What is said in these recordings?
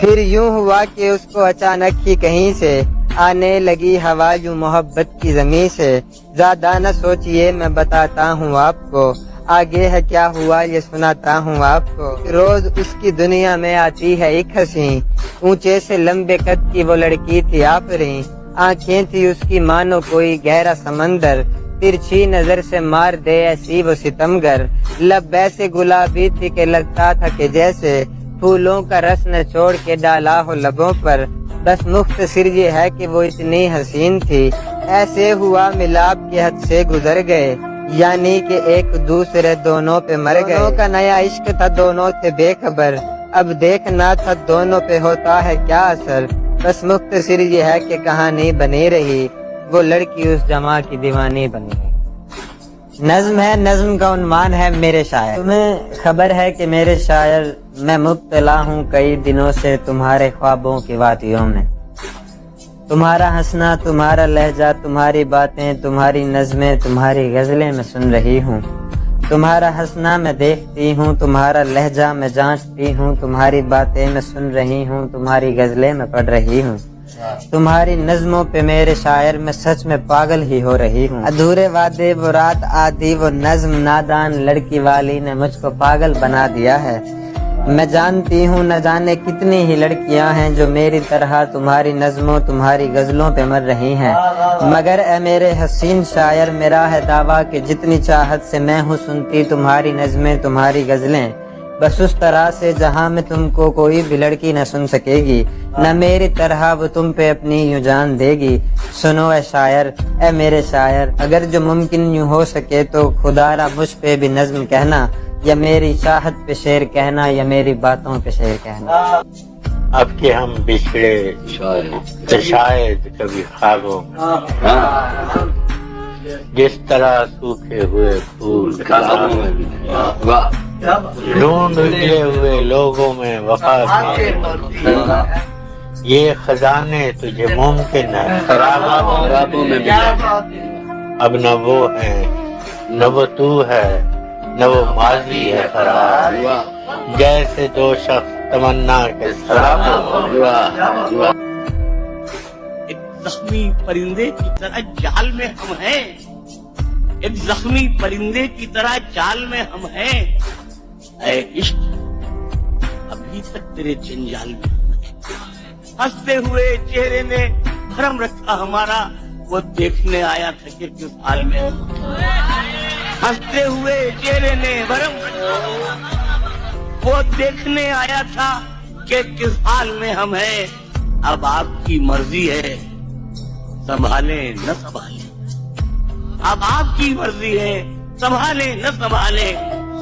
फिर यूं हुआ कि उसको अचानक ही कहीं से आने लगी हवा यूं मोहब्बत की ज़मीं से। ज़्यादा न सोचिए मैं बताता हूँ आपको, आगे है क्या हुआ ये सुनाता हूँ आपको। रोज उसकी दुनिया में आती है एक हंसी, ऊंचे से लंबे कद की वो लड़की थी आफरी। आंखें थी उसकी मानो कोई गहरा समंदर, तिरछी नजर से मार दे ऐसी वो सितमगर। लब ऐसे गुलाबी थी कि लगता था कि जैसे फूलों का रस न छोड़ के डाला हो लबों पर। बस मुख्तसर ये है कि वो इतनी हसीन थी, ऐसे हुआ मिलाप के हद से गुजर गए, यानी कि एक दूसरे दोनों पे मर गए। दोनों का नया इश्क था, दोनों थे बेखबर, अब देखना था दोनों पे होता है क्या असर। बस मुख्तसर ये है कि कहानी बनी रही, वो लड़की उस जमा की दीवानी बन गई। नज्म है, नज्म का उन्वान है मेरे शायर। तुम्हें खबर है कि मेरे शायर मैं मुब्तला हूँ कई दिनों से तुम्हारे ख्वाबों की वादियों में। तुम्हारा हंसना, तुम्हारा लहजा, तुम्हारी बातें, तुम्हारी नज़में, तुम्हारी गज़लें मैं सुन रही हूँ। तुम्हारा हंसना मैं देखती हूँ, तुम्हारा लहजा मैं जांचती हूँ, तुम्हारी बातें मैं सुन रही हूँ, तुम्हारी गज़लें मैं पढ़ रही हूँ। तुम्हारी नज़मों पे मेरे शायर मैं सच में पागल ही हो रही हूँ। अधूरे वादे वो रात आधी वो नज़्म नादान लड़की वाली ने मुझको पागल बना दिया है। मैं जानती हूँ न जाने कितनी ही लड़कियां हैं जो मेरी तरह तुम्हारी नज़मों तुम्हारी गज़लों पे मर रही हैं, मगर ए मेरे हसीन शायर मेरा है दावा कि जितनी चाहत से मैं हूँ सुनती तुम्हारी नज़में तुम्हारी गज़लें, बस उस तरह से जहाँ में तुमको कोई भी लड़की न सुन सकेगी, न मेरी तरह वो तुम पे अपनी यूं जान देगी। सुनो ए शायर, ए मेरे शायर, अगर जो मुमकिन यूं हो सके तो खुदारा मुझ पे भी नज़्म कहना, या मेरी चाहत पे शेर कहना, या मेरी बातों पे शेर कहना। अब के हम बिछड़े तो शायद कभी ख्वाबों में, जिस तरह सूखे हुए फूल ढूंढ निकले हुए लोगों में वफा की, ये खजाने तुझे मुमकिन है खराबों में अब न वो है न वो तू है न वो माजी है खराब, जैसे दो शख्स तमन्ना के एक जख्मी परिंदे की तरह जाल में हम हैं, एक जख्मी परिंदे की तरह जाल में हम हैं। ऐ इश्क अभी तक तेरे जंजाल में हम हैं। हंसते हुए चेहरे ने भरम रखा हमारा, वो देखने आया था कि किस हाल में। हंसते हुए चेहरे ने भरम वो देखने आया था कि किस हाल में हम हैं। अब आपकी मर्जी है संभाले न संभाले, अब आपकी मर्जी है संभाले न संभाले,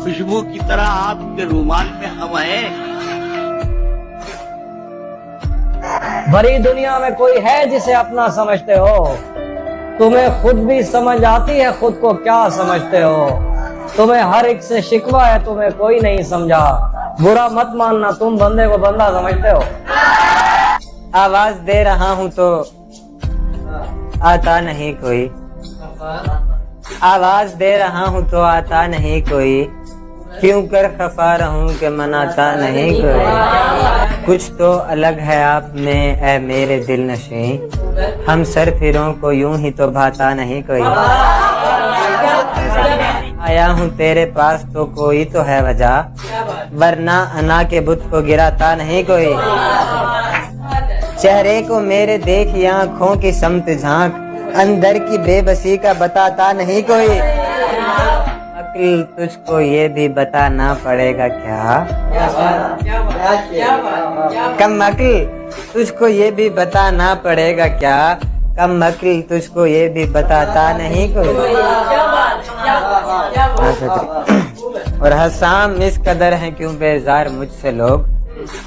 खुशबू की तरह आपके रुमाल में हम हैं। भरी दुनिया में कोई है जिसे अपना समझते हो, तुम्हें खुद भी समझ आती है खुद को क्या समझते हो। तुम्हें हर एक से शिकवा है, तुम्हें कोई नहीं समझा, बुरा मत मानना तुम बंदे को बंदा समझते हो। आवाज दे रहा हूँ तो आता नहीं कोई, आवाज दे रहा हूँ तो आता नहीं कोई, क्यों कर खफा रहूं कि मनाता नहीं कोई। कुछ तो अलग है आप में ऐ मेरे दिल नशी, हम सर फिरों को यूं ही तो भाता नहीं कोई। आया हूँ तेरे पास तो कोई तो है वजह, वरना अना के बुत को गिराता नहीं कोई। चेहरे को मेरे देख आँखों की समत झांक, अंदर की बेबसी का बताता नहीं कोई। अक्ल तुझको ये भी बताना पड़ेगा क्या, कम अक्ल तुझको ये भी बताना पड़ेगा क्या, कम अक्ल तुझको ये भी बताता नहीं कोई। और हसाम इस कदर है क्यों बेजार मुझसे लोग,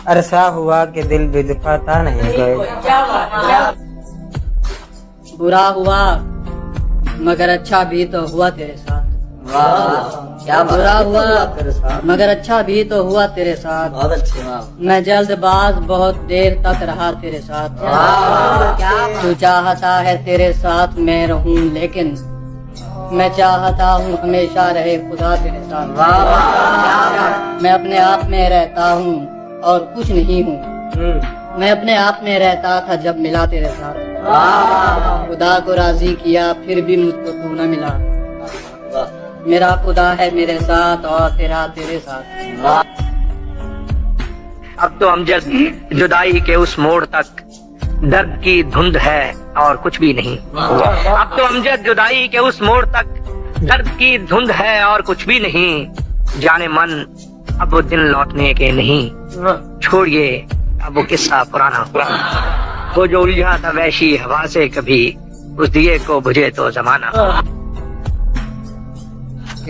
अरसा हुआ कि दिल भी दुखाता नहीं कोई। बुरा हुआ मगर अच्छा भी तो हुआ तेरे साथ, क्या बुरा हुआ मगर अच्छा भी तो हुआ तेरे साथ। बहुत अच्छे। मैं जल्दबाज बहुत देर तक रहा तेरे साथ, तू चाहता है तेरे साथ मैं रहूं, लेकिन मैं चाहता हूँ हमेशा रहे खुदा तेरे साथ। मैं अपने आप में रहता हूँ और कुछ नहीं हूँ, मैं अपने आप में रहता था जब मिला तेरे साथ। खुदा को राजी किया फिर भी मुझको तू न मिला। मेरा खुदा है मेरे साथ और तेरा तेरे साथ। अब तो अमजद जुदाई के उस मोड़ तक दर्द की धुंध है और कुछ भी नहीं। अब तो अमजद जुदाई के उस मोड़ तक दर्द की धुंध है और कुछ भी नहीं। जाने मन अब वो दिन लौटने के नहीं। छोड़िए अब वो किस्सा पुराना। वो जो उलझा था वैसी हवा से कभी, उस दिए को बुझे तो जमाना।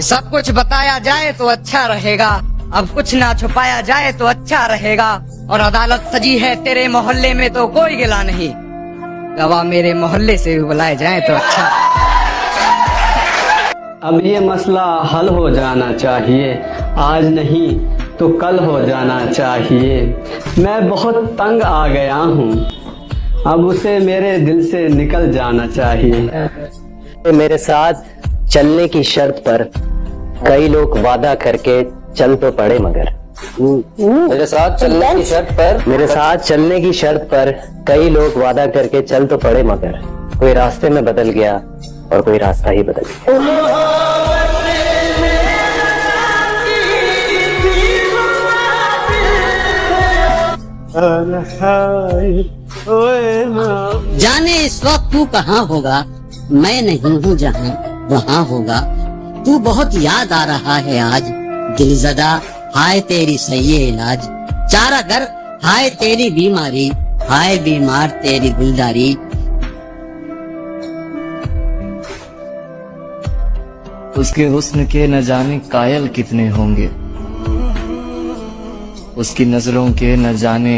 सब कुछ बताया जाए तो अच्छा रहेगा, अब कुछ ना छुपाया जाए तो अच्छा रहेगा। और अदालत सजी है तेरे मोहल्ले में तो कोई गिला नहीं, गवाह मेरे मोहल्ले से भी बुलाए जाए तो अच्छा। अब ये मसला हल हो जाना चाहिए, आज नहीं तो कल हो जाना चाहिए। मैं बहुत तंग आ गया हूँ, अब उसे मेरे दिल से निकल जाना चाहिए। मेरे साथ चलने की शर्त पर कई लोग वादा करके चल तो पड़े मगर मेरे साथ चलने की शर्त पर कई लोग वादा करके चल तो पड़े मगर कोई रास्ते में बदल गया और कोई रास्ता ही बदल गया। जाने इस वक्त तू कहाँ होगा, मैं नहीं हूँ जहाँ वहाँ होगा। तू बहुत याद आ रहा है आज, दिलजदा हाय तेरी सही इलाज। चारा घर हाय तेरी बीमारी, हाय बीमार तेरी गुलदारी। उसके हुस्न के न जाने कायल कितने होंगे, उसकी नजरों के न जाने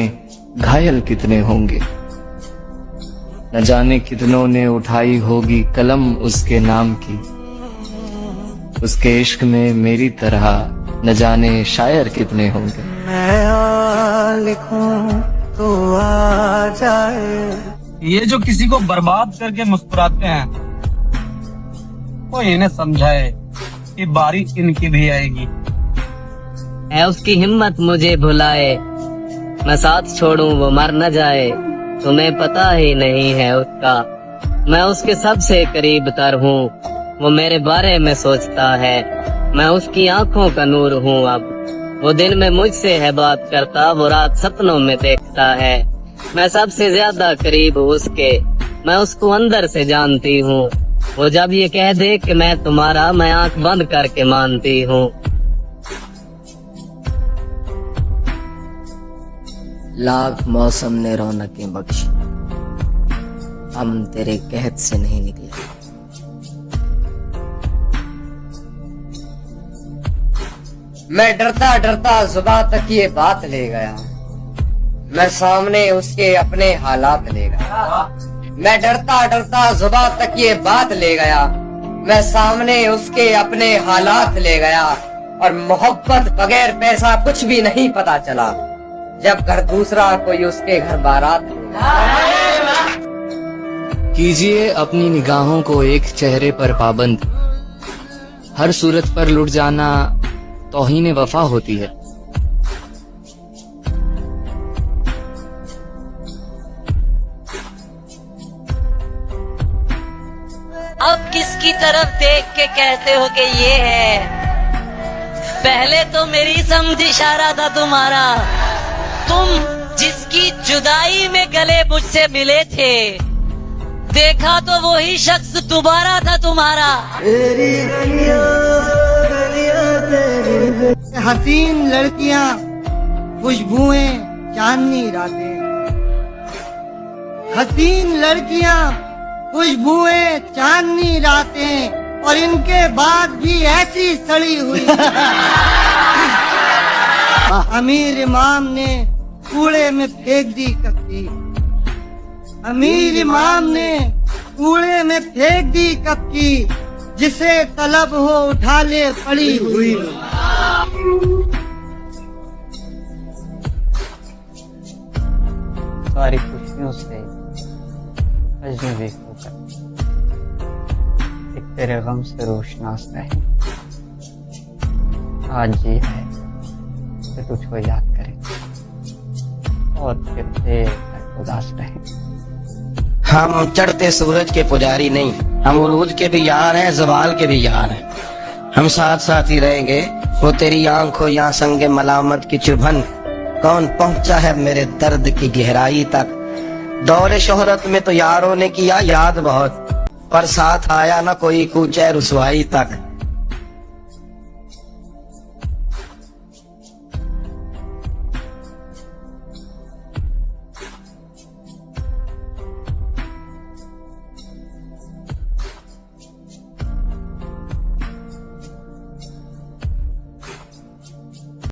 घायल कितने होंगे। न जाने कितनों ने उठाई होगी कलम उसके नाम की, उसके इश्क में मेरी तरह न जाने शायर कितने होंगे। मैं लिखूं तो आ जाए। ये जो किसी को बर्बाद करके मुस्कुराते हैं, वो इन्हें समझाए कि बारी इनकी भी आएगी। है उसकी हिम्मत मुझे भुलाए, मैं साथ छोड़ूं वो मर न जाए। तुम्हें पता ही नहीं है उसका, मैं उसके सबसे करीब तर हूँ। वो मेरे बारे में सोचता है, मैं उसकी आंखों का नूर हूँ। अब वो दिन में मुझसे है बात करता, वो रात सपनों में देखता है। मैं सबसे ज्यादा करीब हूँ उसके, मैं उसको अंदर से जानती हूँ। वो जब ये कह दे कि मैं तुम्हारा, मैं आंख बंद करके मानती हूँ। लाख मौसम ने रौनकें बख्शी, हम तेरे कहत से नहीं निकले। मैं डरता डरता जुबां तक ये बात ले गया, मैं सामने उसके अपने हालात ले गया। मैं डरता डरता जुबां तक ये बात ले गया, मैं सामने उसके अपने हालात ले गया। और मोहब्बत बगैर पैसा कुछ भी नहीं पता चला, जब घर दूसरा कोई उसके घर बारात। कीजिए अपनी निगाहों को एक चेहरे पर पाबंद, हर सूरत पर लुट जाना तौहीन वफा होती है। अब किसकी तरफ देख के कहते हो कि ये है? पहले तो मेरी समझ इशारा था तुम्हारा, तुम जिसकी जुदाई में गले मुझसे मिले थे, देखा तो वही शख्स दोबारा था तुम्हारा। हसीन लड़कियां, खुशबुएं, चांदनी रातें। हसीन लड़कियां, खुशबुएं, चांदनी रातें, और इनके बाद भी ऐसी सड़ी हुई। अमीर इमाम ने कूड़े में फेंक दी कप्ती, अमीर इमाम ने कूड़े में फेंक दी कप्ती, जिसे तलब हो उठा ले पड़ी हुई। सारी खुशियों से अजनबी होकर एक तेरे गम से रोशनास नहीं, आज ये है कि तुझको याद करे। और फिर से उदास रहे। हम चढ़ते सूरज के पुजारी नहीं, हम उरूज के भी यार हैं, जवाल के भी यार हैं। हम साथ साथ ही रहेंगे। वो तेरी आंखों या संगे मलामत की चुभन, कौन पहुंचा है मेरे दर्द की गहराई तक। दौरे शोहरत में तो यारों ने किया याद बहुत, पर साथ आया ना कोई कूचे रुसवाई तक।